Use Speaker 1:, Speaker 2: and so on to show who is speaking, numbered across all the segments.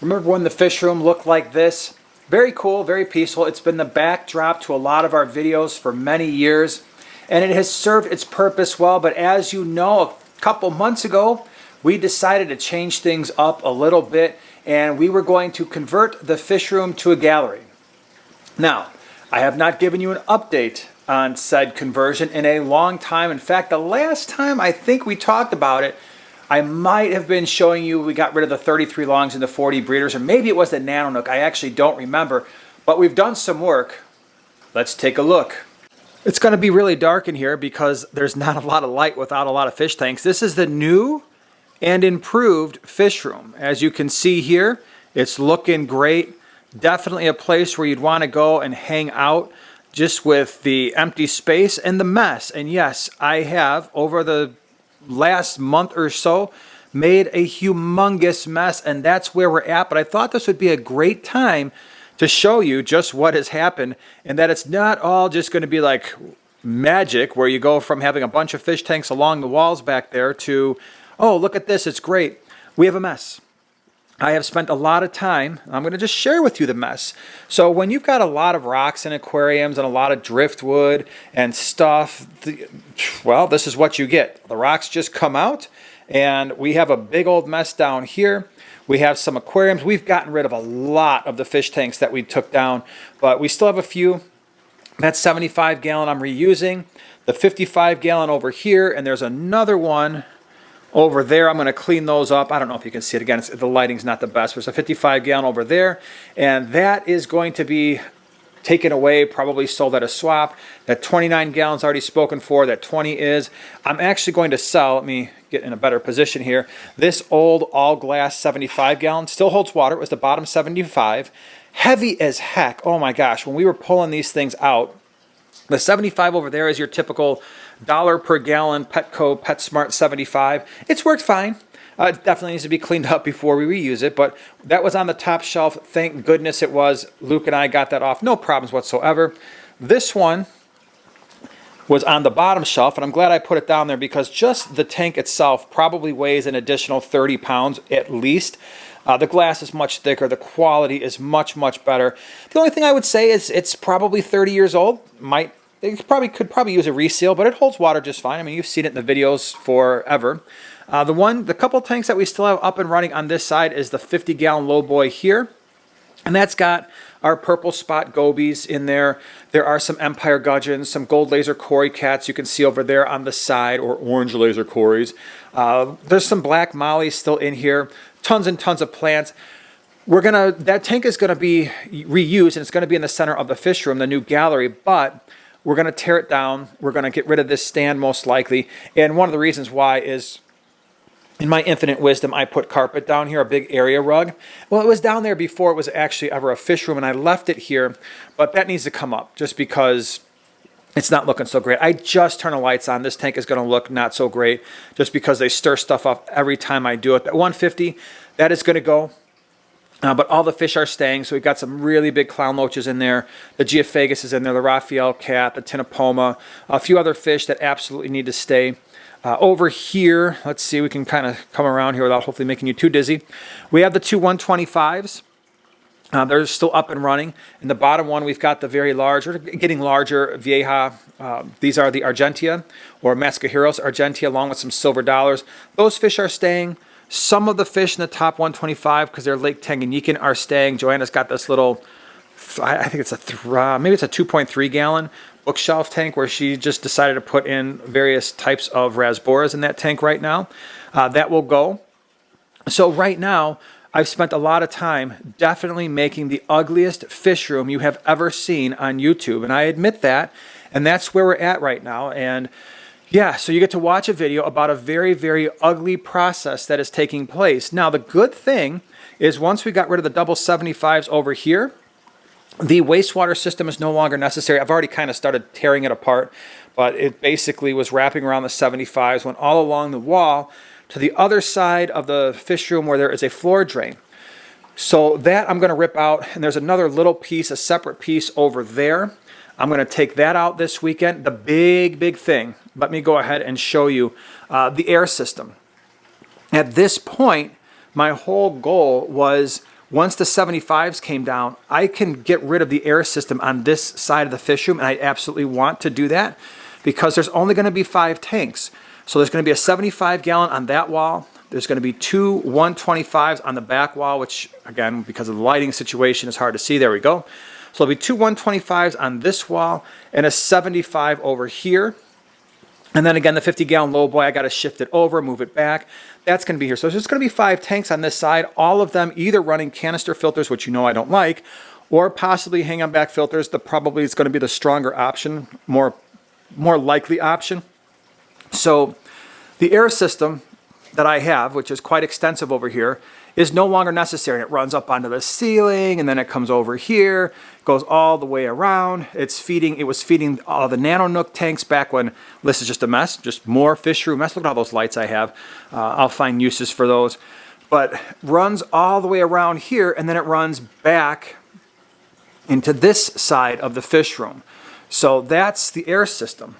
Speaker 1: Remember when the fish room looked like this? Very cool, very peaceful. It's been the backdrop to a lot of our videos for many years, and it has served its purpose well. But as you know, a couple months ago, we decided to change things up a little bit, and we were going to convert the fish room to a gallery. Now, I have not given you an update on said conversion in a long time. In fact, the last time I think we talked about it, I might have been showing you we got rid of the 33 longs and the 40 breeders, or maybe it was the Nano Nook. I actually don't remember, but we've done some work. Let's take a look. It's going to be really dark in here because there's not a lot of light without a lot of fish tanks. This is the new and improved fish room. As you can see here, it's looking great. Definitely a place where you'd want to go and hang out just with the empty space and the mess. And yes, I have, over the last month or so, made a humongous mess, and that's where we're at. But I thought this would be a great time to show you just what has happened, and that it's not all just going to be like magic where you go from having a bunch of fish tanks along the walls back there to, oh, look at this, it's great. We have a mess. I have spent a lot of time. I'm going to just share with you the mess. So when you've got a lot of rocks in aquariums and a lot of driftwood and stuff, well, this is what you get. The rocks just come out, and we have a big old mess down here. We have some aquariums. We've gotten rid of a lot of the fish tanks that we took down, but we still have a few. That 75 gallon I'm reusing. The 55 gallon over here, and there's another one over there. I'm going to clean those up. I don't know if you can see it again. The lighting's not the best. There's a 55 gallon over there, and that is going to be taken away, probably sold at a swap. That 29 gallons already spoken for. That 20 is. I'm actually going to sell, let me get in a better position here. This old all glass 75 gallon still holds water. It was the bottom 75. Heavy as heck. Oh my gosh. When we were pulling these things out, the 75 over there is your typical $1 per gallon Petco PetSmart 75. It's worked fine. It definitely needs to be cleaned up before we reuse it, but that was on the top shelf. Thank goodness it was. Luke and I got that off. No problems whatsoever. This one was on the bottom shelf, and I'm glad I put it down there because just the tank itself probably weighs an additional 30 pounds at least. The glass is much thicker. The quality is much, much better. The only thing I would say is it's probably 30 years old. It could probably use a reseal, but it holds water just fine. I mean, you've seen it in the videos forever. The couple tanks that we still have up and running on this side is the 50 gallon low boy here. And that's got our purple spot gobies in there. There are some empire gudgeons, some gold laser cory cats you can see over there on the side, or orange laser cories. There's some black mollies still in here. Tons and tons of plants. That tank is gonna be reused, and it's gonna be in the center of the fish room, the new gallery, but we're gonna tear it down. We're gonna get rid of this stand most likely. And one of the reasons why is, in my infinite wisdom, I put carpet down here, a big area rug. Well, it was down there before it was actually ever a fish room, and I left it here, but that needs to come up just because it's not looking so great. I just turned the lights on. This tank is going to look not so great just because they stir stuff up every time I do it. That 150, that is going to go. But all the fish are staying, so we've got some really big clown loaches in there. The Geophagus is in there, the Raphael cat, the Tinapoma, a few other fish that absolutely need to stay. Over here, let's see, we can kind of come around here without hopefully making you too dizzy. We have the two 125s. They're still up and running. In the bottom one, we've got the very large, or getting larger, Vieja. These are the Argentia, or Mascahiros Argentia, along with some silver dollars. Those fish are staying. Some of the fish in the top 125, because they're Lake Tanganyika, are staying. Joanna's got this little, I think it's maybe it's a 2.3 gallon bookshelf tank where she just decided to put in various types of rasboras in that tank right now. That will go. So right now, I've spent a lot of time definitely making the ugliest fish room you have ever seen on YouTube, and I admit that, and that's where we're at right now. And yeah, so you get to watch a video about a very, very ugly process that is taking place. Now, the good thing is once we got rid of the double 75s over here, the wastewater system is no longer necessary. I've already kind of started tearing it apart, but it basically was wrapping around the 75s, went all along the wall to the other side of the fish room where there is a floor drain. So that I'm going to rip out, and there's another little piece, a separate piece over there. I'm going to take that out this weekend. The big thing, let me go ahead and show you the air system. At this point, my whole goal was once the 75s came down, I can get rid of the air system on this side of the fish room, and I absolutely want to do that because there's only going to be 5 tanks. So there's going to be a 75 gallon on that wall. There's going to be 2 125s on the back wall, which again, because of the lighting situation, is hard to see. There we go. So there'll be 2 125s on this wall and a 75 over here. And then again, the 50 gallon low boy, I got to shift it over, move it back. That's going to be here. So there's just going to be 5 tanks on this side, all of them either running canister filters, which you know I don't like, or possibly hang on back filters. Probably is going to be the stronger option, more likely option. So the air system that I have, which is quite extensive over here, is no longer necessary. It runs up onto the ceiling, and then it comes over here, goes all the way around. It was feeding all the Nano Nook tanks back when this is just a mess, just more fish room mess. Look at all those lights I have. I'll find uses for those. But runs all the way around here, and then it runs back into this side of the fish room. So that's the air system.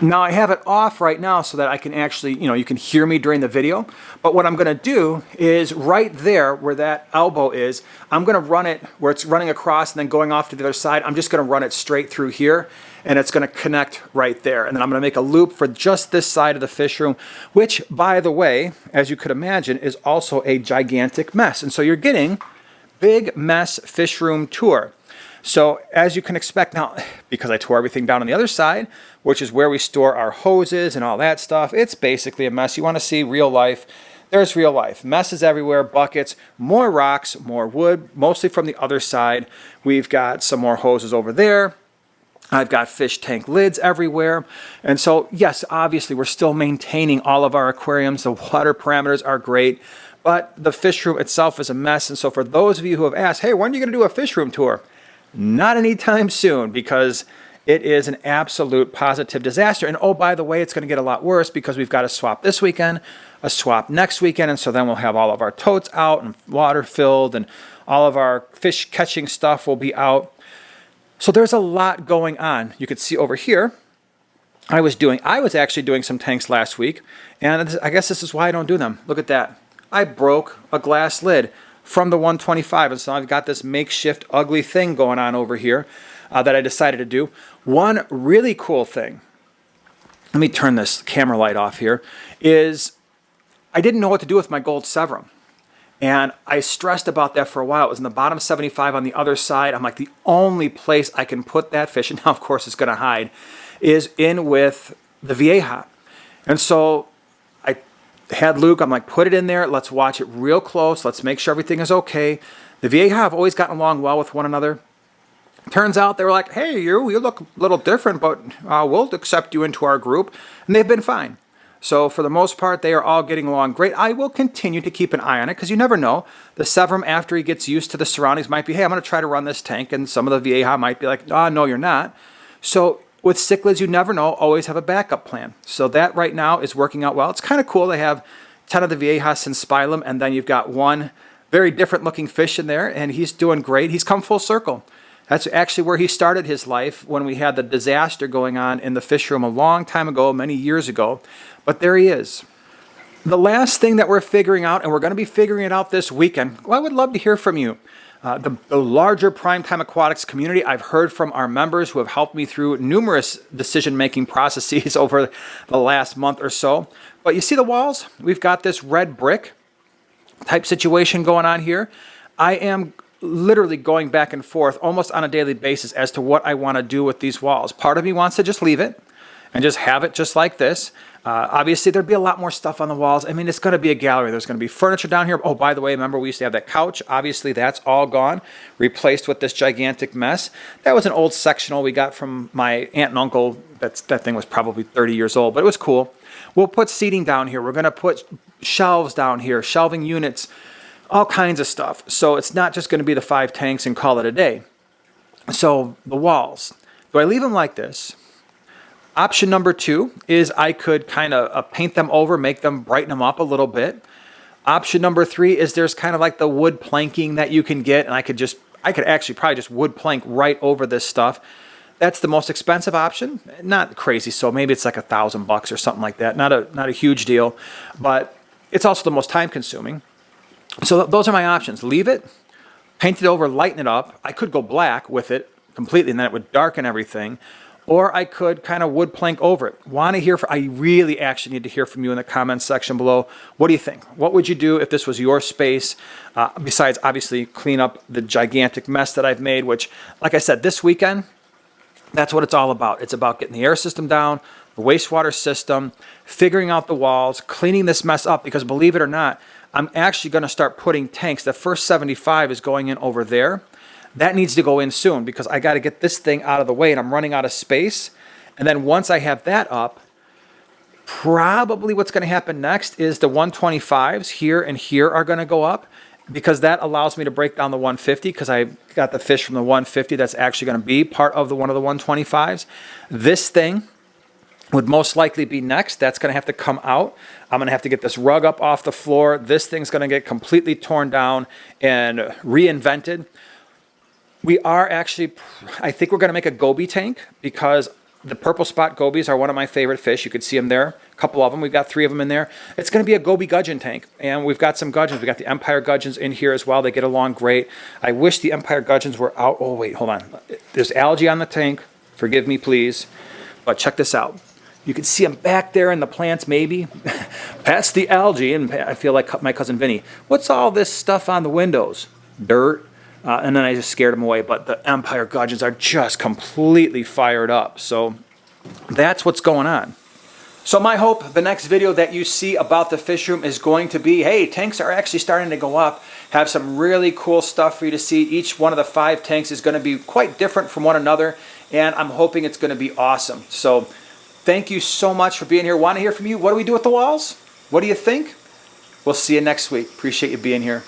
Speaker 1: Now I have it off right now so that I can actually, you can hear me during the video. But what I'm going to do is right there where that elbow is, I'm going to run it where it's running across and then going off to the other side. I'm just going to run it straight through here, and it's going to connect right there. And then I'm going to make a loop for just this side of the fish room, which, by the way, as you could imagine, is also a gigantic mess. And so you're getting big mess fish room tour. So as you can expect now, because I tore everything down on the other side, which is where we store our hoses and all that stuff, it's basically a mess. You want to see real life, there's real life. Messes everywhere, buckets, more rocks, more wood, mostly from the other side. We've got some more hoses over there. I've got fish tank lids everywhere. And so, yes, obviously we're still maintaining all of our aquariums. The water parameters are great, but the fish room itself is a mess. And so for those of you who have asked, hey, when are you going to do a fish room tour? Not anytime soon, because it is an absolute positive disaster. And oh, by the way, it's going to get a lot worse because we've got a swap this weekend, a swap next weekend, and so then we'll have all of our totes out and water filled, and all of our fish catching stuff will be out. So there's a lot going on. You can see over here, I was actually doing some tanks last week, and I guess this is why I don't do them. Look at that. I broke a glass lid from the 125, and so I've got this makeshift ugly thing going on over here that I decided to do. One really cool thing, let me turn this camera light off here, is I didn't know what to do with my gold Severum. And I stressed about that for a while. It was in the bottom 75 on the other side. I'm like, the only place I can put that fish, and now of course it's going to hide, is in with the Vieja. And so I had Luke, I'm like, put it in there. Let's watch it real close. Let's make sure everything is okay. The Vieja have always gotten along well with one another. Turns out they were like, hey, you look a little different, but we'll accept you into our group. And they've been fine. So for the most part, they are all getting along great. I will continue to keep an eye on it because you never know. The Severum, after he gets used to the surroundings, might be, hey, I'm going to try to run this tank. And some of the Vieja might be like, oh, no, you're not. So with cichlids, you never know. Always have a backup plan. So that right now is working out well. It's kind of cool. They have 10 of the Viejas sinspilum, and then you've got one very different looking fish in there, and he's doing great. He's come full circle. That's actually where he started his life when we had the disaster going on in the fish room a long time ago, many years ago. But there he is. The last thing that we're figuring out, and we're going to be figuring it out this weekend, well, I would love to hear from you. The larger Primetime Aquatics community, I've heard from our members who have helped me through numerous decision-making processes over the last month or so. But you see the walls? We've got this red brick type situation going on here. I am literally going back and forth almost on a daily basis as to what I want to do with these walls. Part of me wants to just leave it and just have it just like this. Obviously, there'd be a lot more stuff on the walls. I mean, it's going to be a gallery. There's going to be furniture down here. Oh, by the way, remember we used to have that couch. Obviously, that's all gone, replaced with this gigantic mess. That was an old sectional we got from my aunt and uncle. That thing was probably 30 years old, but it was cool. We'll put seating down here. We're going to put shelves down here, shelving units, all kinds of stuff. So it's not just going to be the 5 tanks and call it a day. So the walls, do I leave them like this? Option number 2 is I could kind of paint them over, make them brighten them up a little bit. Option number 3 is there's kind of like the wood planking that you can get, and I could actually probably just wood plank right over this stuff. That's the most expensive option. Not crazy, so maybe it's like $1,000 or something like that. Not a huge deal, but it's also the most time consuming. So those are my options. Leave it, paint it over, lighten it up. I could go black with it completely, and then it would darken everything. Or I could kind of wood plank over it. I really actually need to hear from you in the comments section below. What do you think? What would you do if this was your space? Besides, obviously, clean up the gigantic mess that I've made, which, like I said, this weekend, that's what it's all about. It's about getting the air system down, the wastewater system, figuring out the walls, cleaning this mess up, because believe it or not, I'm actually going to start putting tanks. The first 75 is going in over there. That needs to go in soon because I got to get this thing out of the way and I'm running out of space. And then once I have that up, probably what's going to happen next is the 125s here and here are going to go up, because that allows me to break down the 150, because I got the fish from the 150 that's actually going to be part of one of the 125s. This thing would most likely be next. That's going to have to come out. I'm going to have to get this rug up off the floor. This thing's going to get completely torn down and reinvented. We are actually, I think we're going to make a goby tank, because the purple spot gobies are one of my favorite fish. You could see them there, a couple of them. We've got 3 of them in there. It's going to be a goby gudgeon tank, and we've got some gudgeons. We've got the Empire gudgeons in here as well. They get along great. I wish the Empire gudgeons were out. Oh, wait, hold on. There's algae on the tank. Forgive me, please. But check this out. You can see them back there in the plants, maybe. Past the algae, and I feel like my cousin Vinny. What's all this stuff on the windows? Dirt. And then I just scared them away. But the Empire gudgeons are just completely fired up. So that's what's going on. So my hope, the next video that you see about the fish room is going to be, hey, tanks are actually starting to go up. Have some really cool stuff for you to see. Each one of the 5 tanks is going to be quite different from one another. And I'm hoping it's going to be awesome. So thank you so much for being here. Want to hear from you. What do we do with the walls? What do you think? We'll see you next week. Appreciate you being here.